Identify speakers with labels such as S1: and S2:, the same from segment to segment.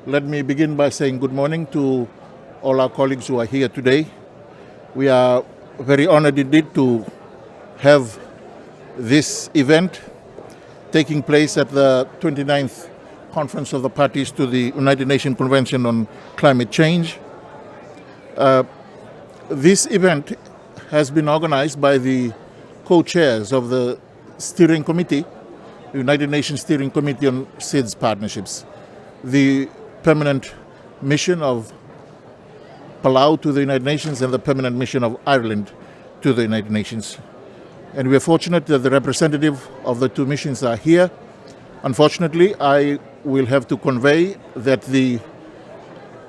S1: Let me begin by saying good morning to all our colleagues who are here today. We are very honored indeed to have this event taking place at the 29th Conference of the Parties to the United Nations Convention on Climate Change. This event has been organized by the co-chairs of the steering committee, the United Nations Steering Committee on SIDS Partnerships, the permanent mission of Palau to the United Nations and the permanent mission of Ireland to the United Nations. And we are fortunate that the representative of the two missions are here. Unfortunately, I will have to convey that the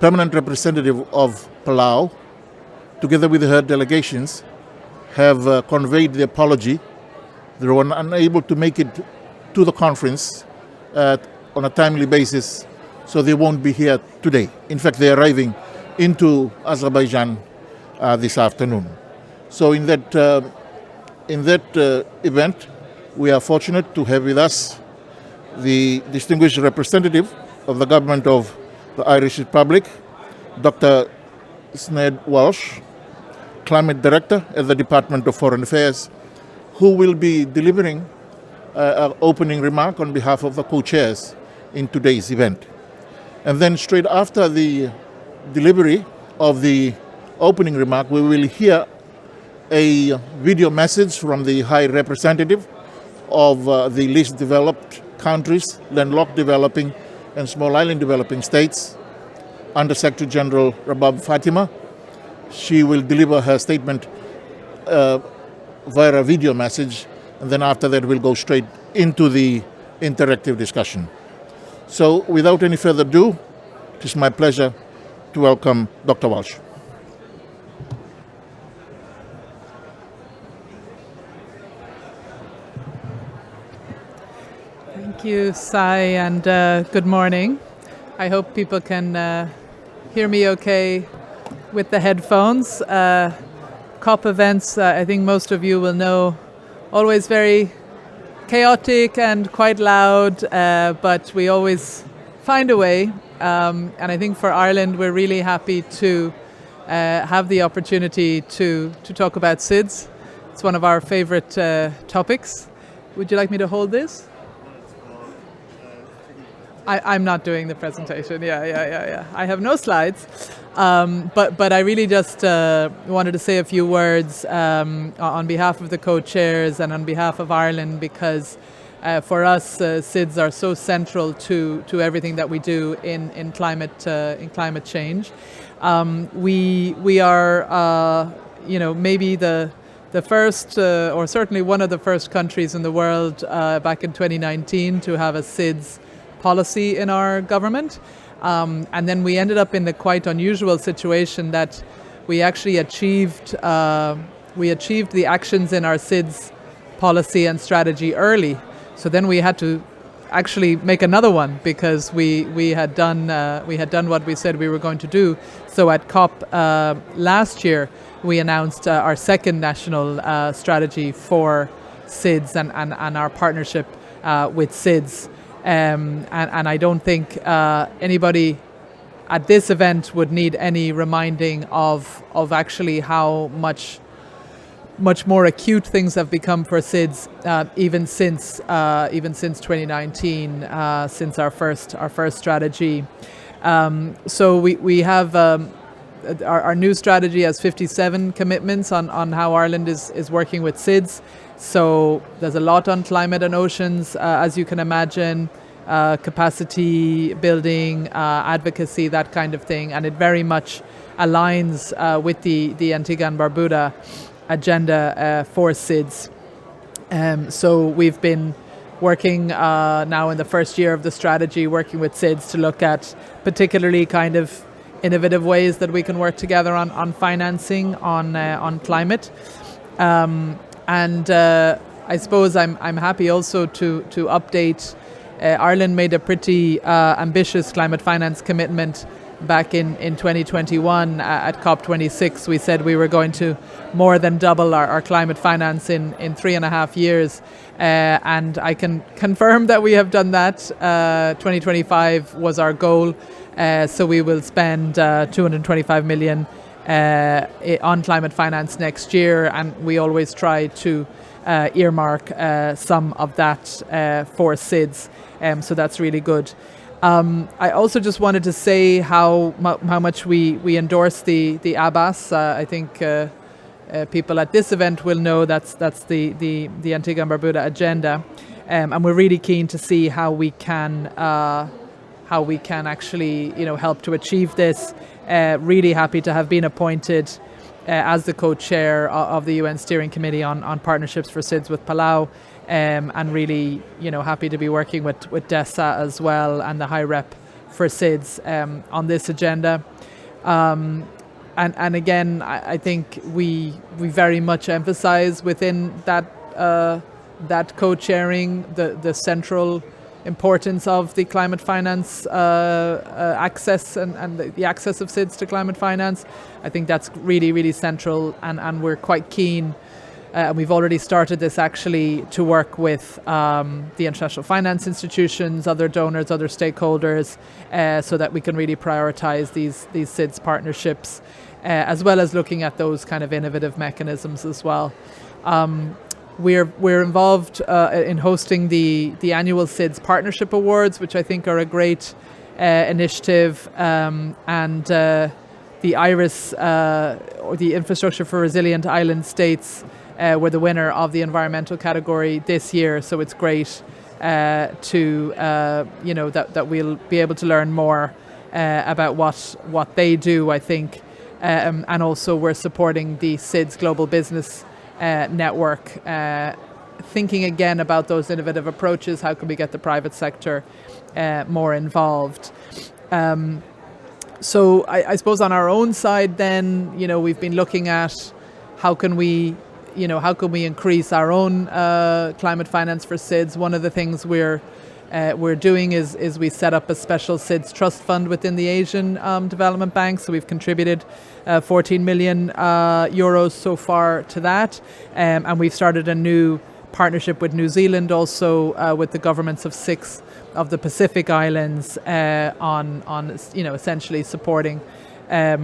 S1: permanent representative of Palau, together with her delegations, have conveyed the apology. They were unable to make it to the conference on a timely basis, so they won't be here today. In fact, they're arriving into Azerbaijan this afternoon. So in that event, we are fortunate to have with us the distinguished representative of the government of the Irish Republic, Dr. Sinead Walsh, Climate Director at the Department of Foreign Affairs, who will be delivering an opening remark on behalf of the co-chairs in today's event. And then straight after the delivery of the opening remark, we will hear a video message from the High Representative of the least developed countries, landlocked developing and small island developing states, Under Secretary General Rabab Fatima. She will deliver her statement via a video message, and then after that we'll go straight into the interactive discussion. So without any further ado, it is my pleasure to welcome Dr. Walsh.
S2: Thank you, Sai, and good morning. I hope people can hear me okay with the headphones. COP events, I think most of you will know, always very chaotic and quite loud, but we always find a way. And I think for Ireland, we're really happy to have the opportunity to talk about SIDS. It's one of our favorite topics. Would you like me to hold this? I'm not doing the presentation. Yeah. I have no slides. But I really just wanted to say a few words on behalf of the co-chairs and on behalf of Ireland, because for us, SIDS are so central to everything that we do in climate change. We are, maybe the first, or certainly one of the first countries in the world back in 2019 to have a SIDS policy in our government. And then we ended up in the quite unusual situation that we actually achieved the actions in our SIDS policy and strategy early. So then we had to actually make another one because we had done what we said we were going to do. So at COP last year, we announced our second national strategy for SIDS and our partnership with SIDS. And I don't think anybody at this event would need any reminding of actually how much more acute things have become for SIDS even since 2019, since our first strategy. So we have our new strategy has 57 commitments on how Ireland is working with SIDS. So there's a lot on climate and oceans, as you can imagine, capacity building, advocacy, that kind of thing. And it very much aligns with the Antigua and Barbuda agenda for SIDS. So we've been working now in the first year of the strategy, working with SIDS to look at particularly kind of innovative ways that we can work together on financing, on climate. And I suppose I'm happy also to update. Ireland made a pretty ambitious climate finance commitment back in 2021 at COP26, we said we were going to more than double our climate finance in 3.5 years. And I can confirm that we have done that. 2025 was our goal. So we will spend 225 million on climate finance next year. And we always try to earmark some of that for SIDS. So that's really good. I also just wanted to say how much we endorse the Abbas. I think people at this event will know that's the Antigua and Barbuda agenda, and we're really keen to see how we can actually help to achieve this. Really happy to have been appointed as the co-chair of the UN Steering Committee on Partnerships for SIDS with Palau. And really, happy to be working with DESA as well and the High Rep for SIDS on this agenda. And again, I think we very much emphasize within that co-chairing the central importance of the climate finance access and the access of SIDS to climate finance. I think that's really, really central, and we're quite keen. We've already started this actually to work with the international finance institutions, other donors, other stakeholders, so that we can really prioritize these SIDS partnerships, as well as looking at those kind of innovative mechanisms as well. We're involved in hosting the annual SIDS Partnership Awards, which I think are a great initiative, and the IRIS, or the Infrastructure for Resilient Island States, were the winner of the environmental category this year. So it's great that we'll be able to learn more about what they do, I think. And also we're supporting the SIDS Global Business Network, thinking again about those innovative approaches. How can we get the private sector more involved? So I suppose on our own side then, we've been looking at how can we increase our own climate finance for SIDS. One of the things we're doing is we set up a special SIDS trust fund within the Asian Development Bank. So we've contributed 14 million euros so far to that, and we've started a new partnership with New Zealand, also with the governments of 6 of the Pacific Islands on essentially supporting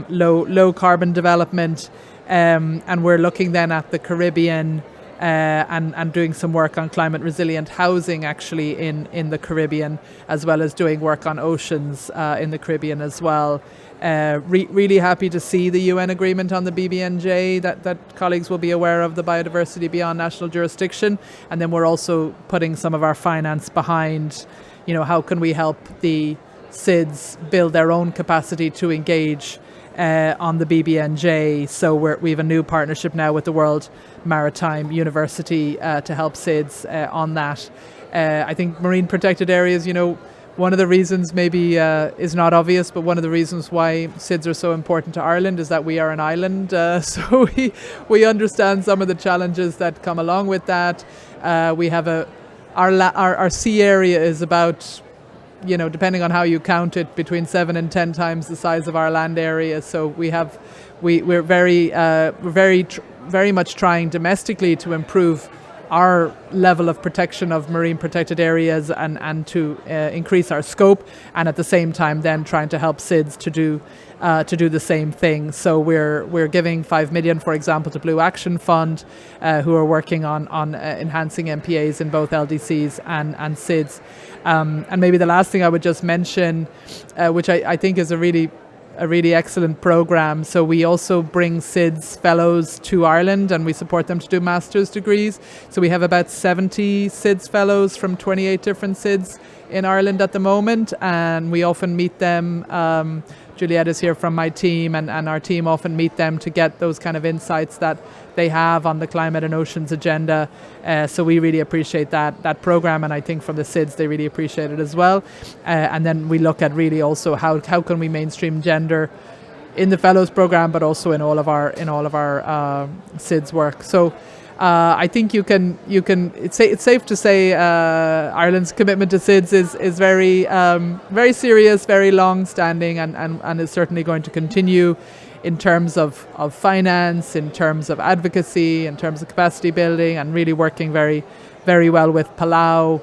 S2: low carbon development. And we're looking then at the Caribbean and doing some work on climate resilient housing actually in the Caribbean, as well as doing work on oceans in the Caribbean as well. Really happy to see the UN agreement on the BBNJ that colleagues will be aware of, the biodiversity beyond national jurisdiction. And then we're also putting some of our finance behind, how can we help the SIDS build their own capacity to engage on the BBNJ. So we have a new partnership now with the World Maritime University to help SIDS on that. I think marine protected areas, one of the reasons maybe is not obvious, but one of the reasons why SIDS are so important to Ireland is that we are an island. So we understand some of the challenges that come along with that. We have our sea area is about, depending on how you count it, between 7 and 10 times the size of our land area. So we're very much trying domestically to improve our level of protection of marine protected areas and to increase our scope, and at the same time then trying to help SIDS to do the same thing. So we're giving 5 million, for example, to Blue Action Fund, who are working on enhancing MPAs in both LDCs and SIDS. And maybe the last thing I would just mention, which I think is a really excellent program. So we also bring SIDS fellows to Ireland, and we support them to do master's degrees. So we have about 70 SIDS fellows from 28 different SIDS in Ireland at the moment, and we often meet them. Juliette is here from my team, and our team often meet them to get those kind of insights that they have on the climate and oceans agenda. So we really appreciate that program, and I think from the SIDS they really appreciate it as well. And then we look at really also how can we mainstream gender in the fellows program, but also in all of our SIDS work. So I think it's safe to say Ireland's commitment to SIDS is very serious, very long-standing, and is certainly going to continue in terms of finance, in terms of advocacy, in terms of capacity building, and really working very, very well with Palau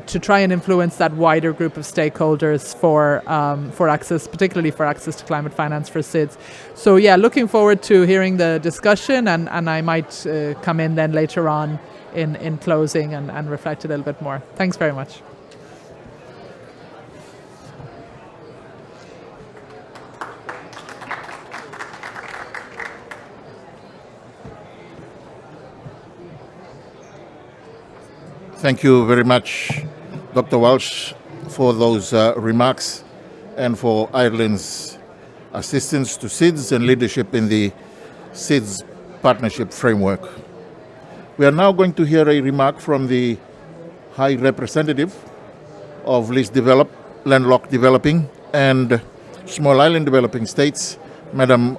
S2: to try and influence that wider group of stakeholders for access, particularly for access to climate finance for SIDS. So yeah, looking forward to hearing the discussion, and I might come in then later on in closing and reflect a little bit more. Thanks very much.
S1: Thank you very much, Dr. Walsh, for those remarks and for Ireland's assistance to SIDS and leadership in the SIDS partnership framework. We are now going to hear a remark from the High Representative of least developed, landlocked developing and small island developing states, Madam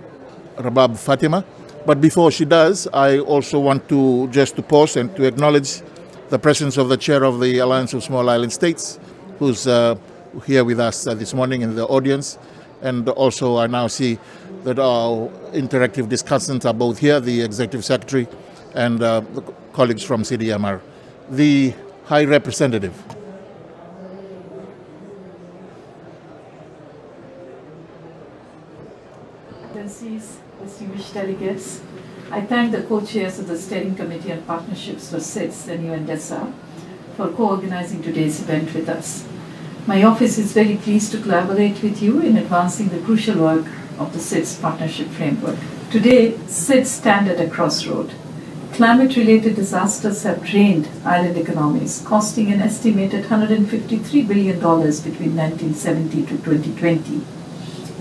S1: Rabab Fatima. But before she does, I also want to pause and to acknowledge the presence of the chair of the Alliance of Small Island States, who's here with us this morning in the audience. And also I now see that our interactive discussants are both here, the Executive Secretary and the colleagues from CDMR. The High Representative.
S3: Distinguished delegates, I thank the co-chairs of the Steering Committee on Partnerships for SIDS and UN DESA for co-organizing today's event with us. My office is very pleased to collaborate with you in advancing the crucial work of the SIDS partnership framework. Today, SIDS stand at a crossroad. Climate-related disasters have drained island economies, costing an estimated $153 billion between 1970 to 2020.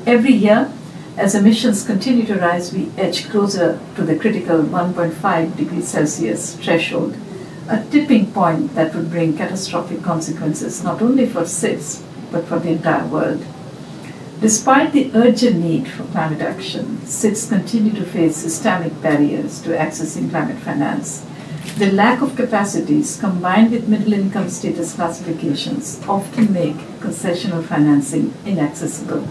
S3: Every year, as emissions continue to rise, we edge closer to the critical 1.5 degrees Celsius threshold, a tipping point that would bring catastrophic consequences not only for SIDS, but for the entire world. Despite the urgent need for climate action, SIDS continue to face systemic barriers to accessing climate finance. The lack of capacities combined with middle-income status classifications often make concessional financing inaccessible.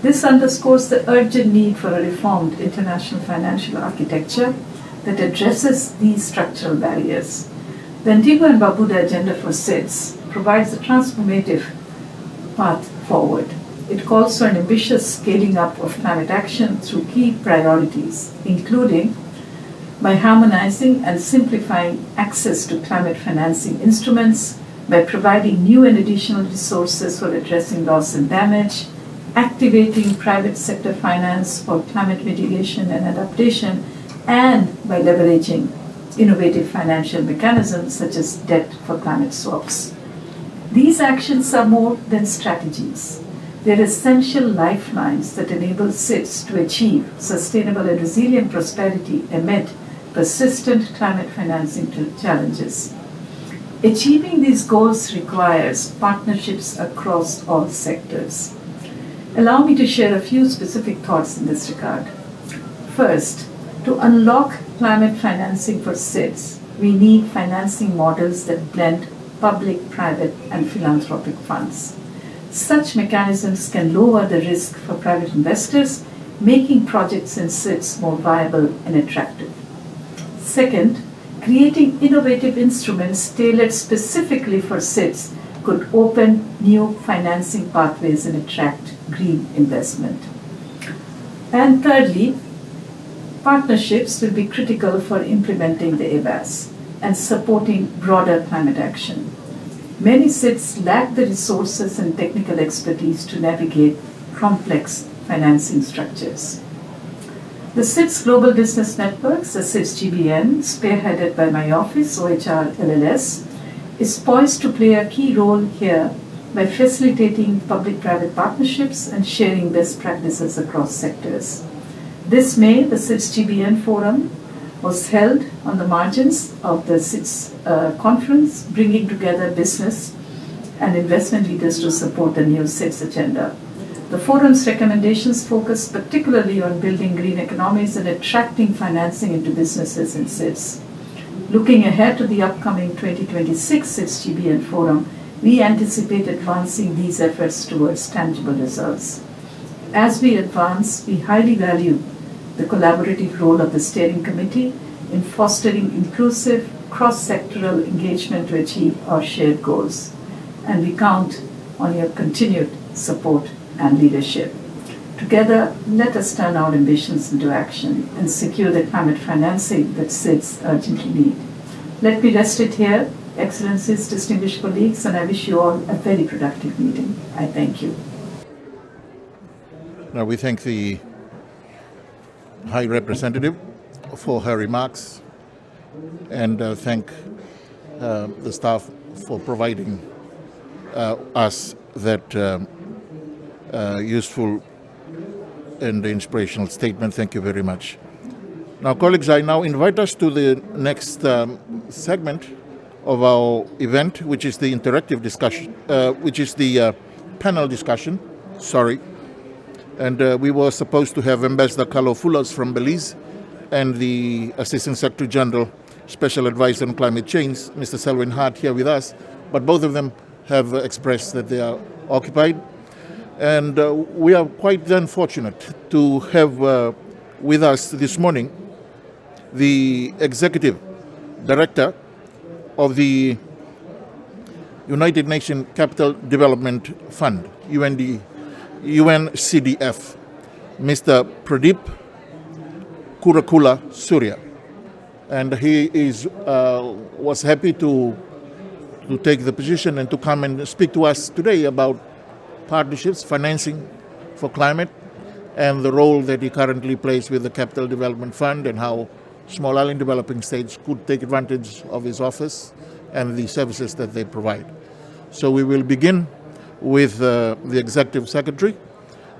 S3: This underscores the urgent need for a reformed international financial architecture that addresses these structural barriers. The Antigua and Barbuda Agenda for SIDS provides a transformative path forward. It calls for an ambitious scaling up of climate action through key priorities, including by harmonizing and simplifying access to climate financing instruments, by providing new and additional resources for addressing loss and damage, activating private sector finance for climate mitigation and adaptation, and by leveraging innovative financial mechanisms such as debt for climate swaps. These actions are more than strategies. They're essential lifelines that enable SIDS to achieve sustainable and resilient prosperity amid persistent climate financing challenges. Achieving these goals requires partnerships across all sectors. Allow me to share a few specific thoughts in this regard. First, to unlock climate financing for SIDS, we need financing models that blend public, private, and philanthropic funds. Such mechanisms can lower the risk for private investors, making projects in SIDS more viable and attractive. Second, creating innovative instruments tailored specifically for SIDS could open new financing pathways and attract green investment. And thirdly, partnerships will be critical for implementing the EBAS and supporting broader climate action. Many SIDS lack the resources and technical expertise to navigate complex financing structures. The SIDS Global Business Networks, the SIDS GBN, spearheaded by my office, OHR LLS, is poised to play a key role here by facilitating public-private partnerships and sharing best practices across sectors. This May, the SIDS GBN Forum was held on the margins of the SIDS conference, bringing together business and investment leaders to support the new SIDS agenda. The forum's recommendations focus particularly on building green economies and attracting financing into businesses in SIDS. Looking ahead to the upcoming 2026 SGBN Forum, we anticipate advancing these efforts towards tangible results. As we advance, we highly value the collaborative role of the Steering Committee in fostering inclusive, cross-sectoral engagement to achieve our shared goals. And we count on your continued support and leadership. Together, let us turn our ambitions into action and secure the climate financing that SIDS urgently need. Let me rest it here, Excellencies, distinguished colleagues, and I wish you all a very productive meeting. I thank you.
S1: Now we thank the High Representative for her remarks and thank the staff for providing us that useful and inspirational statement. Thank you very much. Now, colleagues, I now invite us to the next segment of our event, which is the interactive discussion, which is the panel discussion. And we were supposed to have Ambassador Carlo Fullers from Belize and the Assistant Secretary General, Special Advisor on Climate Change, Mr. Selwyn Hart, here with us. But both of them have expressed that they are occupied. And we are quite then fortunate to have with us this morning the Executive Director of the United Nations Capital Development Fund, UNCDF, Mr. Pradeep Kurakula Surya. And he was happy to take the position and to come and speak to us today about partnerships, financing for climate, and the role that he currently plays with the Capital Development Fund and how small island developing states could take advantage of his office and the services that they provide. So we will begin with the Executive Secretary,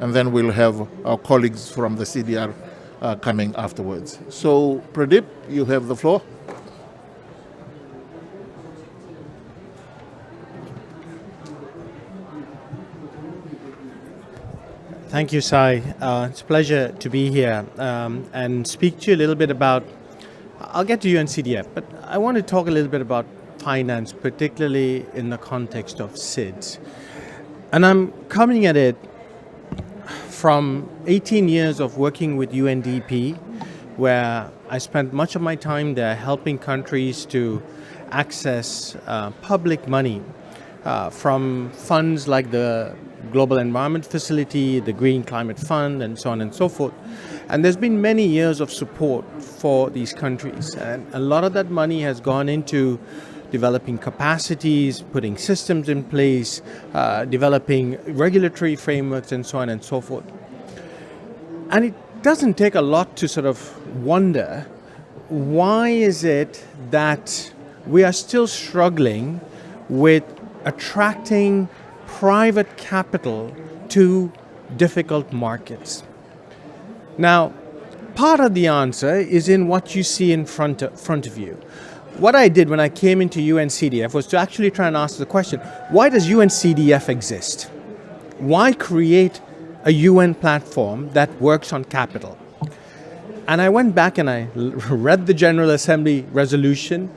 S1: and then we'll have our colleagues from the CDR coming afterwards. So Pradeep, you have the floor.
S4: Thank you, Sai. It's a pleasure to be here and speak to you a little bit about, I'll get to UNCDF, but I want to talk a little bit about finance, particularly in the context of SIDS. And I'm coming at it from 18 years of working with UNDP, where I spent much of my time there helping countries to access public money from funds like the Global Environment Facility, the Green Climate Fund, and so on and so forth. And there's been many years of support for these countries. And a lot of that money has gone into developing capacities, putting systems in place, developing regulatory frameworks, and so on and so forth. And it doesn't take a lot to sort of wonder, why is it that we are still struggling with attracting private capital to difficult markets? Now, part of the answer is in what you see in front of you. What I did when I came into UNCDF was to actually try and ask the question, why does UNCDF exist? Why create a UN platform that works on capital? And I went back and I read the General Assembly resolution,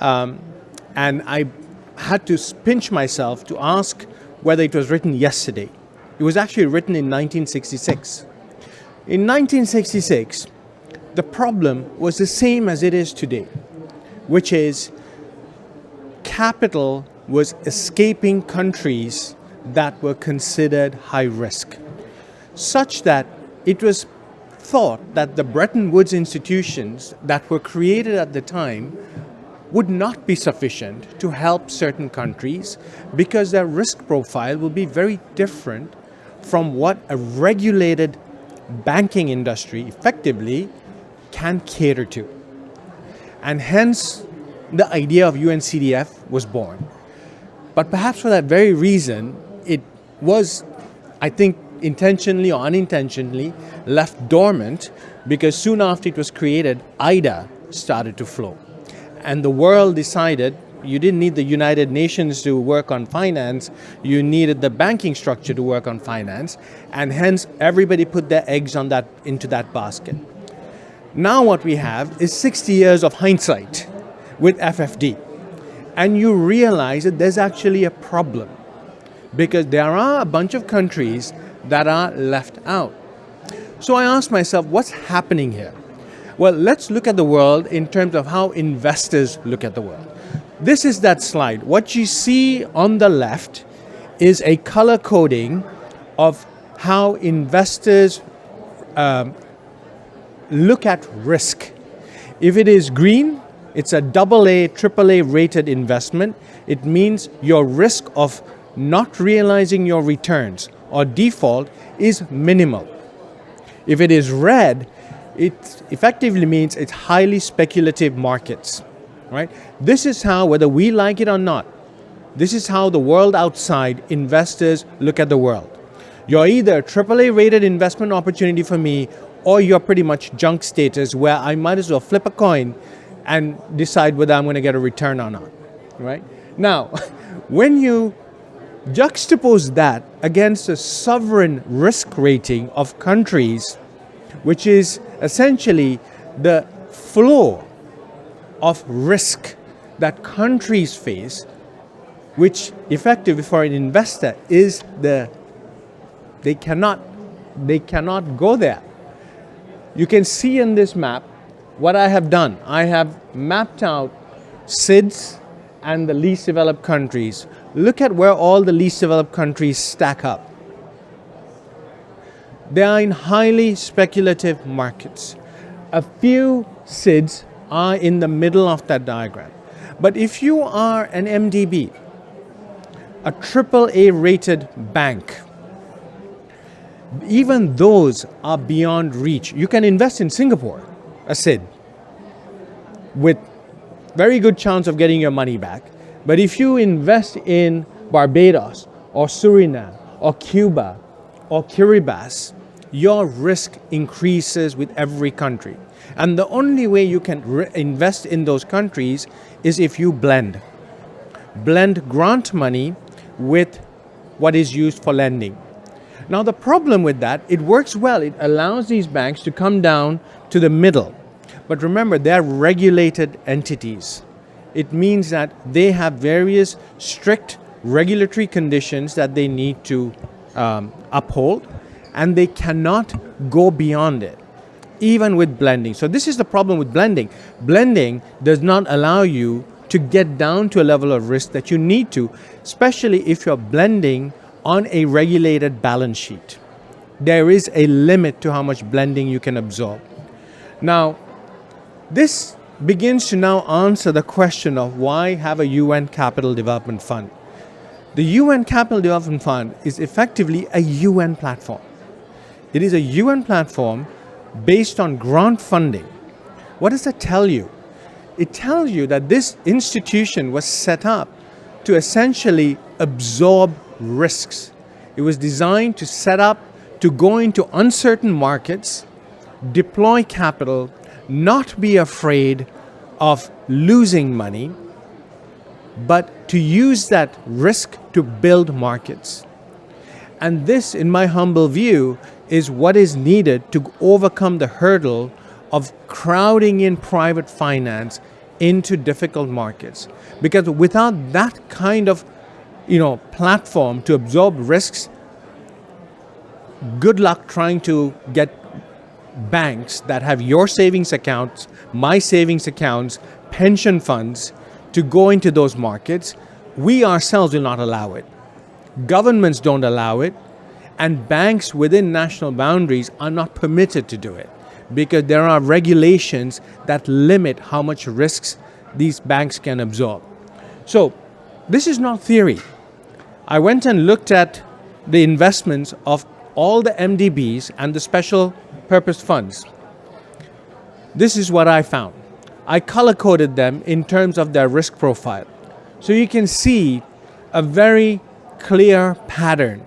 S4: and I had to pinch myself to ask whether it was written yesterday. It was actually written in 1966. In 1966, the problem was the same as it is today, which is capital was escaping countries that were considered high risk, such that it was thought that the Bretton Woods institutions that were created at the time would not be sufficient to help certain countries because their risk profile will be very different from what a regulated banking industry effectively can cater to. And hence, the idea of UNCDF was born. But perhaps for that very reason, it was, I think, intentionally or unintentionally left dormant, because soon after it was created, IDA started to flow. And the world decided you didn't need the United Nations to work on finance, you needed the banking structure to work on finance, and hence everybody put their eggs into that basket. Now what we have is 60 years of hindsight, with FFD. And you realize that there's actually a problem because there are a bunch of countries that are left out. So I asked myself, what's happening here? Well, let's look at the world in terms of how investors look at the world. This is that slide. What you see on the left is a color coding of how investors look at risk. If it is green, it's a AA, AAA rated investment. It means your risk of not realizing your returns or default is minimal. If it is red, it effectively means it's highly speculative markets, right? This is how, whether we like it or not, this is how the world outside investors look at the world. You're either a AAA rated investment opportunity for me, or you're pretty much junk status where I might as well flip a coin and decide whether I'm going to get a return or not, right? Now, when you juxtapose that against a sovereign risk rating of countries, which is essentially the floor of risk that countries face, which effectively for an investor is they cannot go there. You can see in this map what I have done. I have mapped out SIDS and the least developed countries. Look at where all the least developed countries stack up. They are in highly speculative markets. A few SIDS are in the middle of that diagram. But if you are an MDB, a AAA rated bank, even those are beyond reach. You can invest in Singapore, a SID, with very good chance of getting your money back. But if you invest in Barbados or Suriname or Cuba or Kiribati, your risk increases with every country. And the only way you can invest in those countries is if you blend grant money with what is used for lending. Now the problem with that, it works well. It allows these banks to come down to the middle. But remember, they're regulated entities. It means that they have various strict regulatory conditions that they need to uphold, and they cannot go beyond it, even with blending. So this is the problem with blending. Blending does not allow you to get down to a level of risk that you need to, especially if you're blending on a regulated balance sheet. There is a limit to how much blending you can absorb. Now, this begins to now answer the question of why have a UN Capital Development Fund. The UN Capital Development Fund is effectively a UN platform. It is a UN platform based on grant funding. What does that tell you? It tells you that this institution was set up to essentially absorb risks. It was designed to set up to go into uncertain markets, deploy capital, not be afraid of losing money, but to use that risk to build markets. And this, in my humble view, is what is needed to overcome the hurdle of crowding in private finance into difficult markets. Because without that kind of platform to absorb risks, good luck trying to get banks that have your savings accounts, my savings accounts, pension funds to go into those markets. We ourselves will not allow it. Governments don't allow it, and banks within national boundaries are not permitted to do it because there are regulations that limit how much risks these banks can absorb. So this is not theory. I went and looked at the investments of all the MDBs and the special purpose funds. This is what I found. I color-coded them in terms of their risk profile. So you can see a very clear pattern,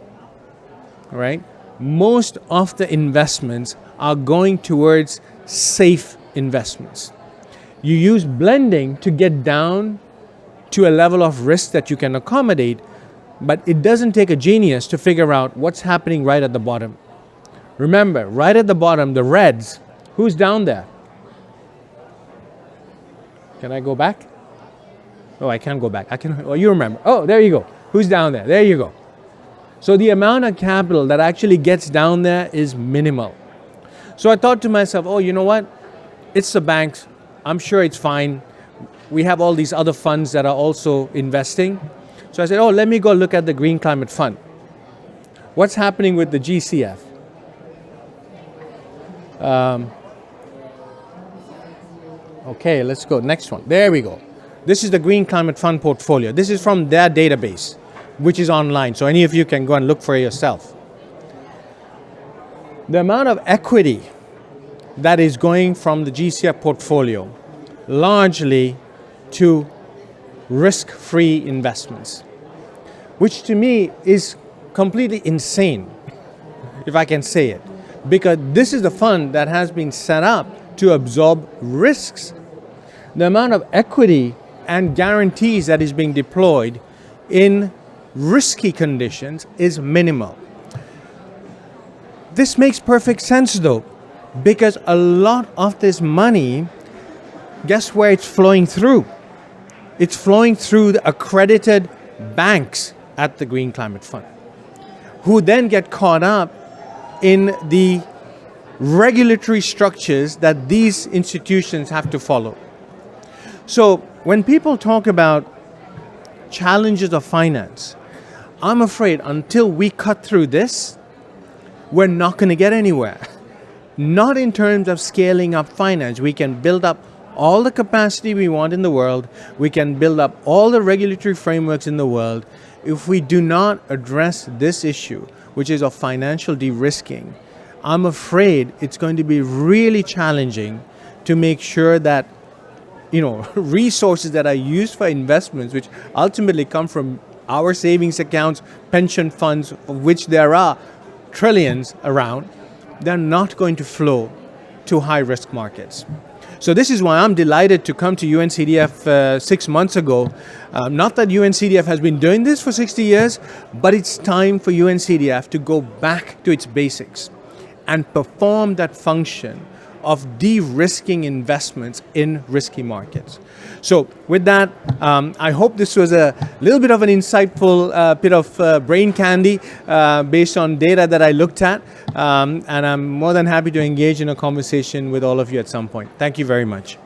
S4: right? Most of the investments are going towards safe investments. You use blending to get down to a level of risk that you can accommodate, but it doesn't take a genius to figure out what's happening right at the bottom. Remember, right at the bottom, the reds, who's down there? Can I go back? Oh, I can't go back. Oh, you remember. Oh, there you go. Who's down there? There you go. So the amount of capital that actually gets down there is minimal. So I thought to myself, oh, you know what? It's the banks. I'm sure it's fine. We have all these other funds that are also investing. So I said, oh, let me go look at the Green Climate Fund. What's happening with the GCF? Okay, let's go. Next one. There we go. This is the Green Climate Fund portfolio. This is from their database, which is online. So any of you can go and look for it yourself. The amount of equity that is going from the GCF portfolio largely to risk-free investments, which to me is completely insane, if I can say it, because this is the fund that has been set up to absorb risks. The amount of equity and guarantees that is being deployed in risky conditions is minimal. This makes perfect sense though, because a lot of this money, guess where it's flowing through? It's flowing through the accredited banks at the Green Climate Fund, who then get caught up in the regulatory structures that these institutions have to follow. So when people talk about challenges of finance, I'm afraid until we cut through this, we're not going to get anywhere. Not in terms of scaling up finance. We can build up all the capacity we want in the world. We can build up all the regulatory frameworks in the world. If we do not address this issue, which is of financial de-risking, I'm afraid it's going to be really challenging to make sure that resources that are used for investments, which ultimately come from our savings accounts, pension funds, of which there are trillions around, they're not going to flow to high-risk markets. So this is why I'm delighted to come to UNCDF 6 months ago. Not that UNCDF has been doing this for 60 years, but it's time for UNCDF to go back to its basics and perform that function of de-risking investments in risky markets. So with that, I hope this was a little bit of an insightful bit of brain candy based on data that I looked at. And I'm more than happy to engage in a conversation with all of you at some point. Thank you very much.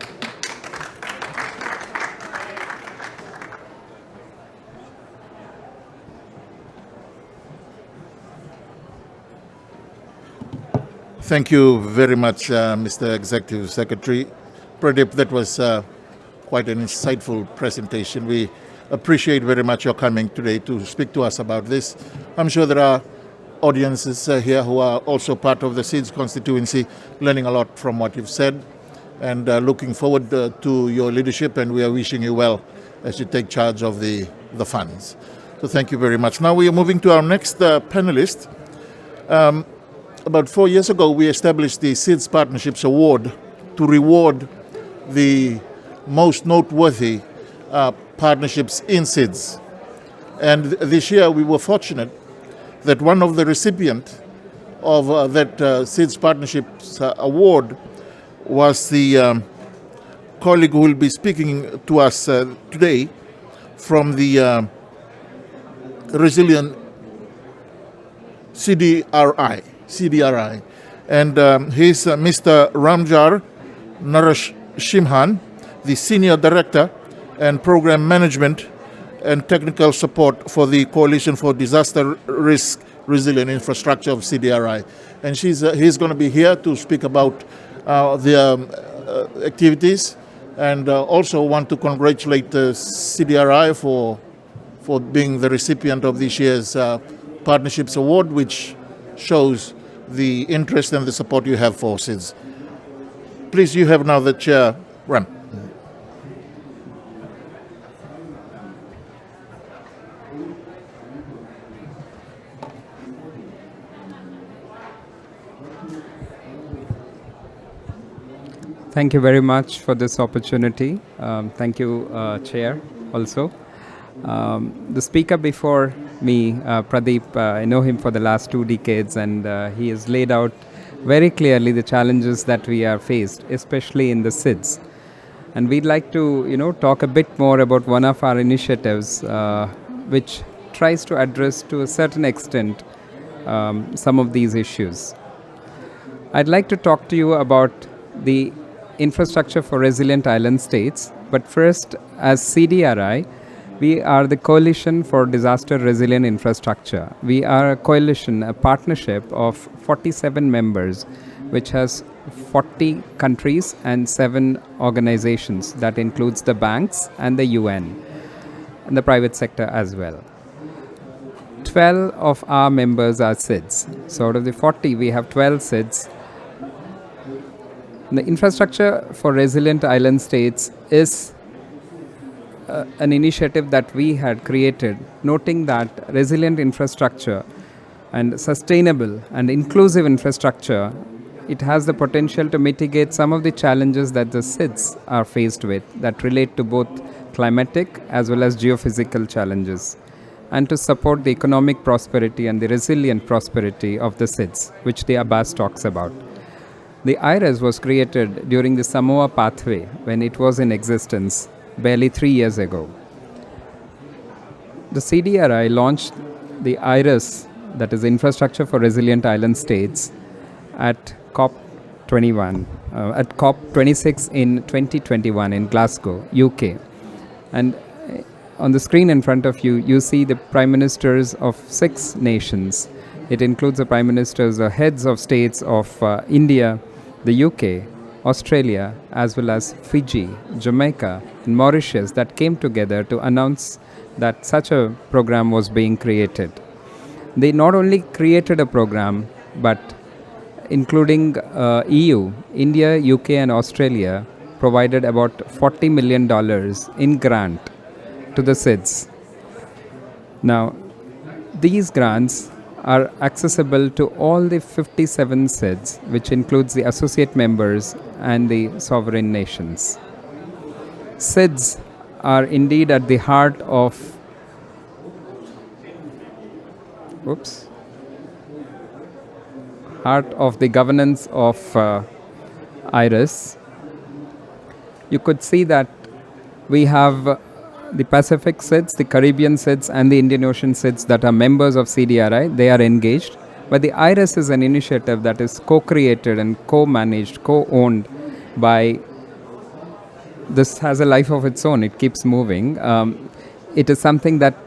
S1: Thank you very much, Mr. Executive Secretary. Pradeep, that was quite an insightful presentation. We appreciate very much your coming today to speak to us about this. I'm sure there are audiences here who are also part of the SEEDS constituency, learning a lot from what you've said, and looking forward to your leadership, and we are wishing you well as you take charge of the funds. So thank you very much. Now we are moving to our next panelist. About 4 years ago, we established the SEEDS Partnerships Award to reward the most noteworthy partnerships in SEEDS. And this year, we were fortunate that one of the recipients of that SEEDS Partnerships Award was the colleague who will be speaking to us today from the Resilient CDRI. And he's Mr. Ramjar Narashimhan, the Senior Director and Program Management and Technical Support for the Coalition for Disaster Risk Resilient Infrastructure of CDRI. And he's going to be here to speak about the activities, and also want to congratulate the CDRI for being the recipient of this year's Partnerships Award, which shows the interest and the support you have for SEEDS. Please, you have now the chair. Run.
S5: Thank you very much for this opportunity. Thank you, Chair, also. The speaker before me, Pradeep, I know him for the last 2 decades, and he has laid out very clearly the challenges that we are faced, especially in the SIDS. And we'd like to, talk a bit more about one of our initiatives, which tries to address to a certain extent some of these issues. I'd like to talk to you about the infrastructure for resilient island states. But first, as CDRI, we are the Coalition for Disaster Resilient Infrastructure. We are a coalition, a partnership of 47 members, which has 40 countries and 7 organizations. That includes the banks and the UN and the private sector as well. 12 of our members are SIDS. So out of the 40, we have 12 SIDS. The infrastructure for resilient island states is an initiative that we had created, noting that resilient infrastructure and sustainable and inclusive infrastructure, it has the potential to mitigate some of the challenges that the SIDS are faced with that relate to both climatic as well as geophysical challenges, and to support the economic prosperity and the resilient prosperity of the SIDS, which the Abbas talks about. The IRIS was created during the Samoa pathway when it was in existence barely 3 years ago. The CDRI launched the IRIS, that is Infrastructure for Resilient Island States, at COP26 in 2021 in Glasgow, UK. And on the screen in front of you, you see the prime ministers of 6 nations. It includes the prime ministers or heads of states of India, the UK, Australia, as well as Fiji, Jamaica, and Mauritius that came together to announce that such a program was being created. They not only created a program, but including EU, India, UK, and Australia provided about $40 million in grant to the SIDS. Now, these grants are accessible to all the 57 SIDS, which includes the associate members and the sovereign nations. SIDS are indeed at the heart of the governance of IRIS. You could see that we have the Pacific SIDS, the Caribbean SIDS, and the Indian Ocean SIDS that are members of CDRI. They are engaged. But the IRIS is an initiative that is co-created and co-managed, co-owned by... This has a life of its own. It keeps moving. It is something that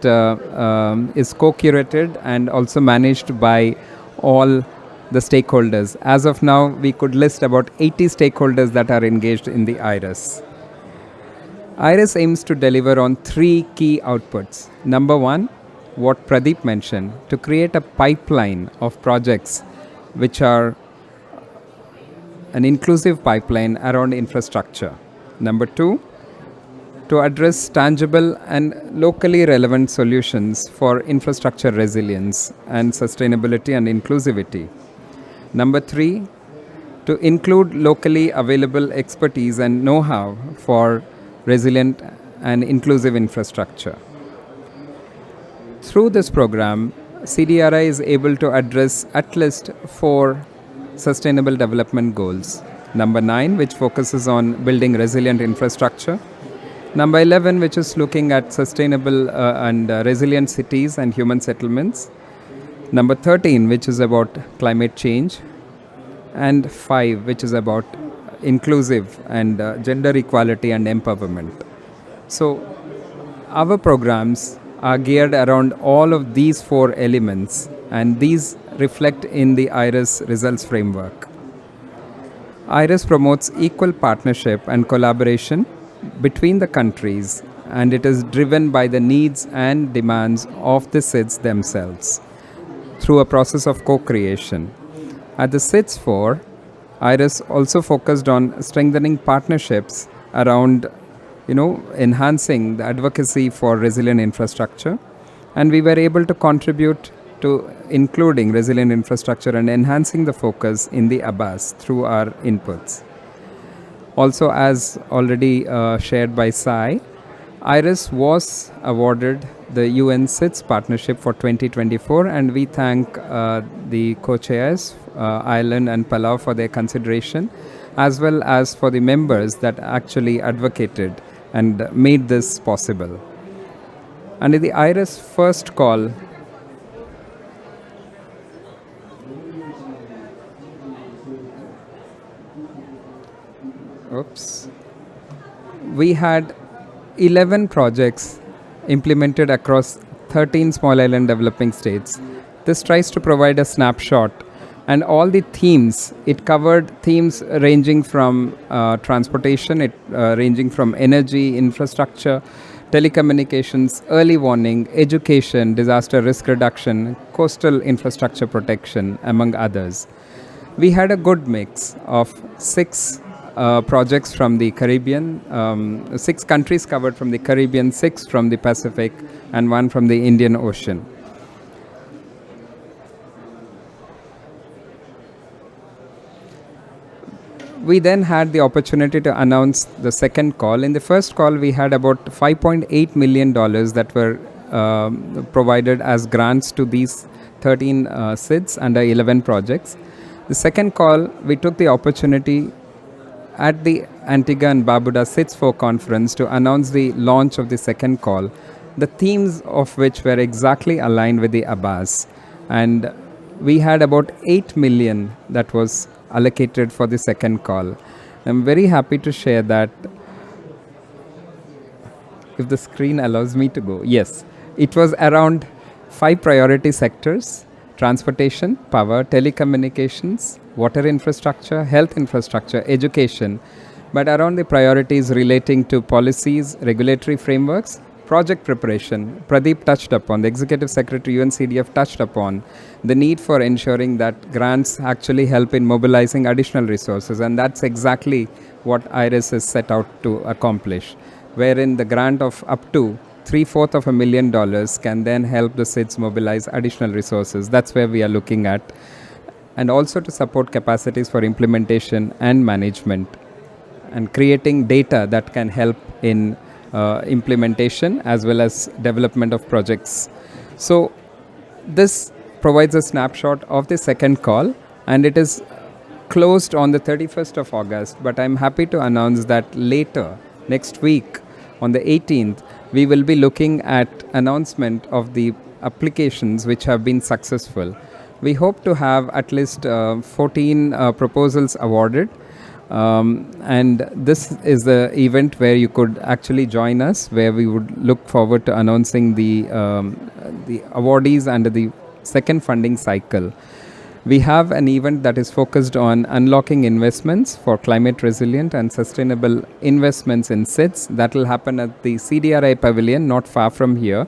S5: is co-curated and also managed by all the stakeholders. As of now, we could list about 80 stakeholders that are engaged in the IRIS. IRIS aims to deliver on 3 key outputs. Number 1, what Pradeep mentioned, to create a pipeline of projects which are an inclusive pipeline around infrastructure. Number 2, to address tangible and locally relevant solutions for infrastructure resilience and sustainability and inclusivity. Number 3, to include locally available expertise and know-how for resilient and inclusive infrastructure. Through this program, CDRI is able to address at least 4 sustainable development goals. Number 9, which focuses on building resilient infrastructure. Number 11, which is looking at sustainable and resilient cities and human settlements. Number 13, which is about climate change. And 5, which is about inclusive and gender equality and empowerment. So our programs are geared around all of these 4 elements, and these reflect in the IRIS results framework. IRIS promotes equal partnership and collaboration between the countries, and it is driven by the needs and demands of the SIDS themselves through a process of co-creation. At the SIDS 4, IRIS also focused on strengthening partnerships around, enhancing the advocacy for resilient infrastructure. And we were able to contribute to including resilient infrastructure and enhancing the focus in the Abbas through our inputs. Also, as already shared by Sai, IRIS was awarded the UN SIDS Partnership for 2024, and we thank the co-chairs, Ireland and Palau, for their consideration. as well as for the members that actually advocated and made this possible. And in the IRIS first call, we had 11 projects implemented across 13 small island developing states. This tries to provide a snapshot, and all the themes, it covered themes ranging from transportation, ranging from energy, infrastructure, telecommunications, early warning, education, disaster risk reduction, coastal infrastructure protection, among others. We had a good mix of 6 projects from the Caribbean, 6 countries covered from the Caribbean, 6 from the Pacific, and 1 from the Indian Ocean. We then had the opportunity to announce the second call. In the first call, we had about $5.8 million that were provided as grants to these 13 SIDS under 11 projects. The second call, we took the opportunity at the Antigua and Barbuda SIDS 4 conference to announce the launch of the second call, the themes of which were exactly aligned with the ABAS. And we had about 8 million that was allocated for the second call. I'm very happy to share that, if the screen allows me to go, yes, it was around 5 priority sectors: transportation, power, telecommunications, water infrastructure, health infrastructure, education, but around the priorities relating to policies, regulatory frameworks, project preparation. Pradeep touched upon, the Executive Secretary UNCDF touched upon the need for ensuring that grants actually help in mobilizing additional resources, and that's exactly what IRIS is set out to accomplish, wherein the grant of up to $750,000 can then help the SIDS mobilize additional resources. That's where we are looking at. And also to support capacities for implementation and management, and creating data that can help in implementation as well as development of projects. So this provides a snapshot of the second call, and it is closed on the 31st of August. But I'm happy to announce that later, next week, on the 18th, we will be looking at announcement of the applications which have been successful. We hope to have at least 14 proposals awarded. And this is the event where you could actually join us, where we would look forward to announcing the awardees under the second funding cycle. We have an event that is focused on unlocking investments for climate resilient and sustainable investments in SIDS. That will happen at the CDRI Pavilion, not far from here.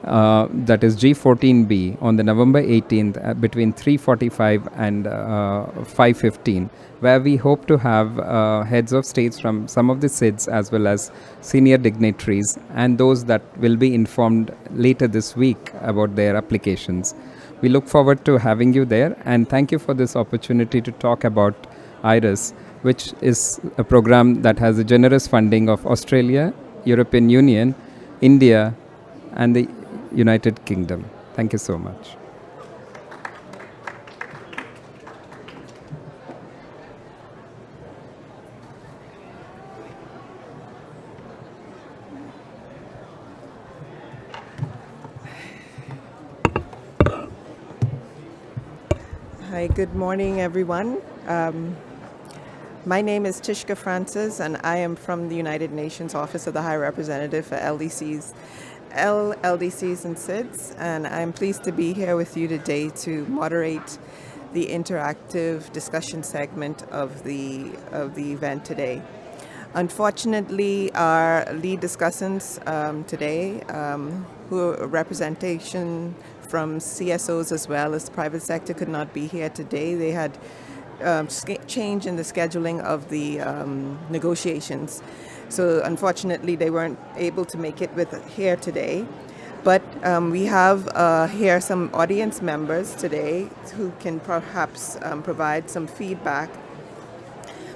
S5: That is G14B on the November 18th between 3:45 and 5:15, where we hope to have heads of states from some of the SIDS as well as senior dignitaries, and those that will be informed later this week about their applications. We look forward to having you there, and thank you for this opportunity to talk about IRIS, which is a program that has a generous funding of Australia, European Union, India, and the United Kingdom. Thank you so much.
S6: Hi, good morning, everyone. My name is Tishka Francis, and I am from the United Nations Office of the High Representative for LDCs and SIDS, and I'm pleased to be here with you today to moderate the interactive discussion segment of the event today. Unfortunately, our lead discussants today, who are representation from CSOs as well as private sector, could not be here today. They had change in the scheduling of the negotiations. So unfortunately, they weren't able to make it here today. But we have here some audience members today who can perhaps provide some feedback.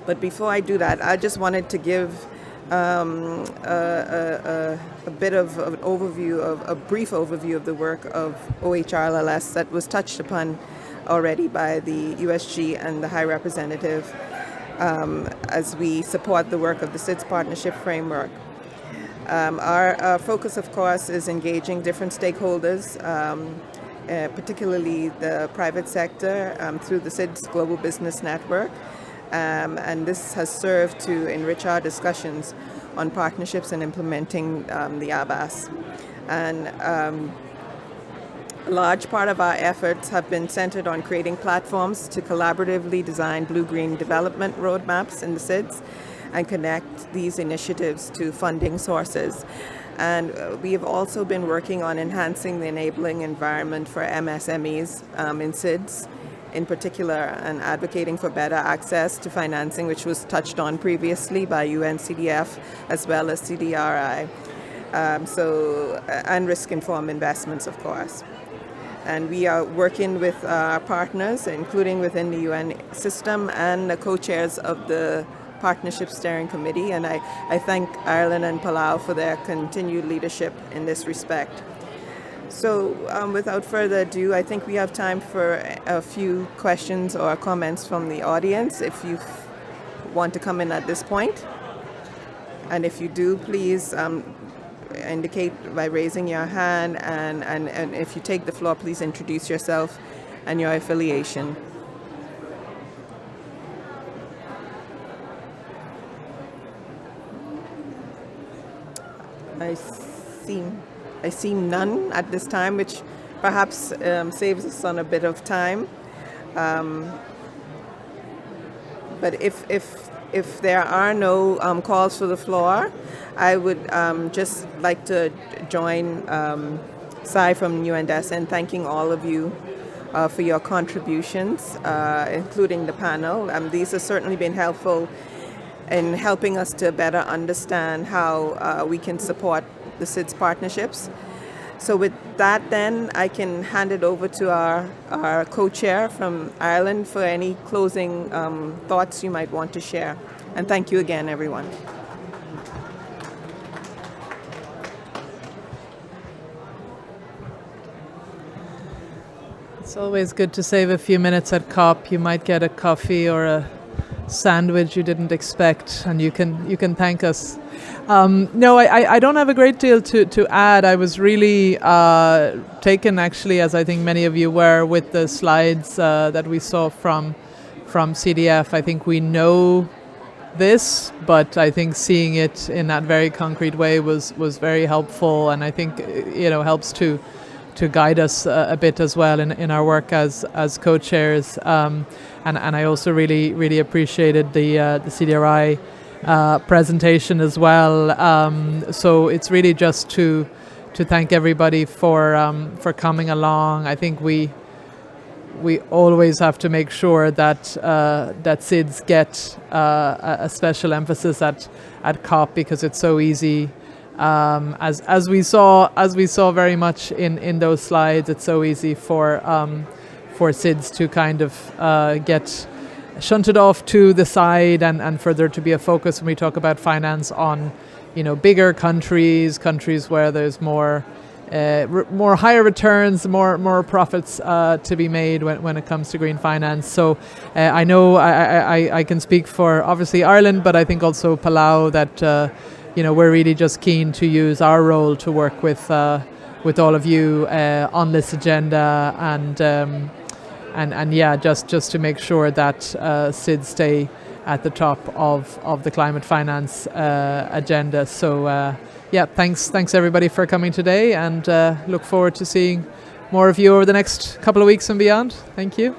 S6: But before I do that, I just wanted to give a bit of an overview, a brief overview of the work of OHRLS that was touched upon already by the USG and the High Representative. as we support the work of the SIDS Partnership Framework. Our focus, of course, is engaging different stakeholders, particularly the private sector, through the SIDS Global Business Network. And this has served to enrich our discussions on partnerships and implementing the ABAS. And a large part of our efforts have been centered on creating platforms to collaboratively design blue-green development roadmaps in the SIDS and connect these initiatives to funding sources. And we have also been working on enhancing the enabling environment for MSMEs in SIDS, in particular, and advocating for better access to financing, which was touched on previously by UNCDF as well as CDRI, and risk-informed investments, of course. And we are working with our partners, including within the UN system and the co-chairs of the Partnership Steering Committee, and I thank Ireland and Palau for their continued leadership in this respect. So without further ado, I think we have time for a few questions or comments from the audience, if you want to come in at this point. And if you do, please indicate by raising your hand, and if you take the floor, please introduce yourself and your affiliation. I see none at this time, which perhaps saves us on a bit of time. But if there are no calls for the floor, I would just like to join Sai from UN DESA in thanking all of you for your contributions, including the panel. These have certainly been helpful in helping us to better understand how we can support the SIDS partnerships. So with that, then, I can hand it over to our co-chair from Ireland for any closing thoughts you might want to share. And thank you again, everyone.
S2: It's always good to save a few minutes at COP. You might get a coffee or a sandwich you didn't expect, and you can thank us. No, I don't have a great deal to add. I was really taken, actually, as I think many of you were, with the slides that we saw from CDF. I think we know this, but I think seeing it in that very concrete way was very helpful, and I think helps to guide us a bit as well in our work as co-chairs. And I also really appreciated the CDRI presentation as well. So it's really just to thank everybody for coming along. I think we always have to make sure that SIDS get a special emphasis at COP, because it's so easy. As we saw very much in those slides, it's so easy for SIDS to kind of get shunted off to the side, and for there to be a focus when we talk about finance on bigger countries where there's more higher returns, more profits to be made when it comes to green finance. So I know I can speak for obviously Ireland, but I think also Palau, that we're really just keen to use our role to work with all of you on this agenda, and yeah, just to make sure that SIDS stay at the top of the climate finance agenda. So yeah, thanks everybody for coming today, and look forward to seeing more of you over the next couple of weeks and beyond. Thank you.